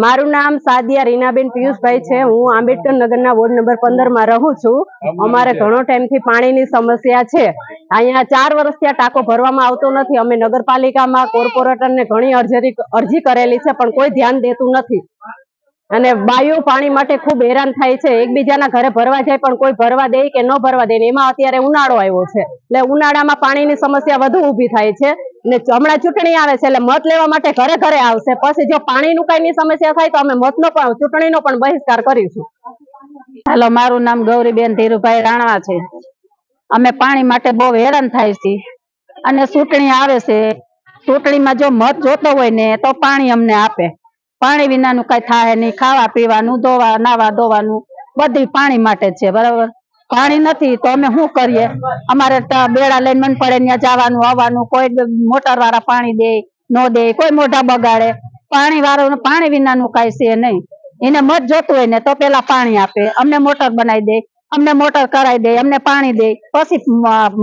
મારું નામ સાદિયા રીનાબેન પિયુષભાઈ છે। હું આંબેડકર નગરના વોર્ડ નંબર 15 માં રહું છું। અમારે ઘણો ટાઈમથી પાણીની સમસ્યા છે। અહીંયા 4 વર્ષથી આ ટાંકો ભરવામાં આવતો નથી। અમે નગરપાલિકામાં કોર્પોરેટરને ઘણી અરજી કરેલી છે, પણ કોઈ ધ્યાન દેતું નથી અને બાયો પાણી માટે ખૂબ હેરાન થાય છે। એકબીજાના ઘરે ભરવા જાય પણ કોઈ ભરવા દે કે ન ભરવા દે। એમાં અત્યારે ઉનાળો આવ્યો છે, એટલે ઉનાળામાં પાણીની સમસ્યા વધુ ઊભી થાય છે ને હમણાં ચૂંટણી આવે છે, એટલે મત લેવા માટે ઘરે ઘરે આવશે। પછી જો પાણીનું કઈની સમસ્યા થાય તો અમે મતનો પણ ચૂંટણીનો પણ બહિષ્કાર કરીશું। હાલો, મારું નામ ગૌરીબેન ધીરુભાઈ રાણા છે। અમે પાણી માટે બહુ હેરાન થાય છે અને ચૂંટણી આવે છે। ચૂંટણીમાં જો મત જોતો હોય ને તો પાણી અમને આપે। પાણી વિનાનું કઈ થાય નહીં। ખાવા પીવાનું, ધોવા નાવા ધોવાનું બધું પાણી માટે છે, બરાબર। પાણી નથી તો અમે શું કરીએ? અમારે બેડા લઈને મન પડે ત્યાં જવાનું આવવાનું। કોઈ મોટર વાળા પાણી દે ન દે, કોઈ મોઢા બગાડે। પાણી વાળું પાણી વિનાનું કઈ છે નહીં। એને મત જોતું હોય ને તો પેલા પાણી આપે, અમને મોટર બનાવી દે, અમને મોટર કરાવી દે, અમને પાણી દે, પછી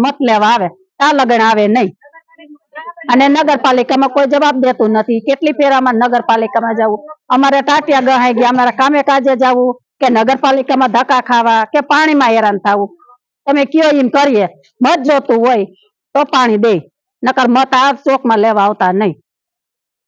મત લેવા આવે। આ લગન આવે નહીં। અને નગરપાલિકામાં કોઈ જવાબ દેતું નથી। કેટલી ફેરામાં નગરપાલિકામાં જવું, અમારે ટાટિયા ગહાઈ ગયા, અમારે કામે કાજે જવું કે નગરપાલિકામાં ધક્કા ખાવા કે પાણીમાં હેરાન થવું। તમે કયો એમ કરીએ। મત જોતું હોય તો પાણી દે, નકર મત આ ચોકમાં લેવા આવતા નહીં।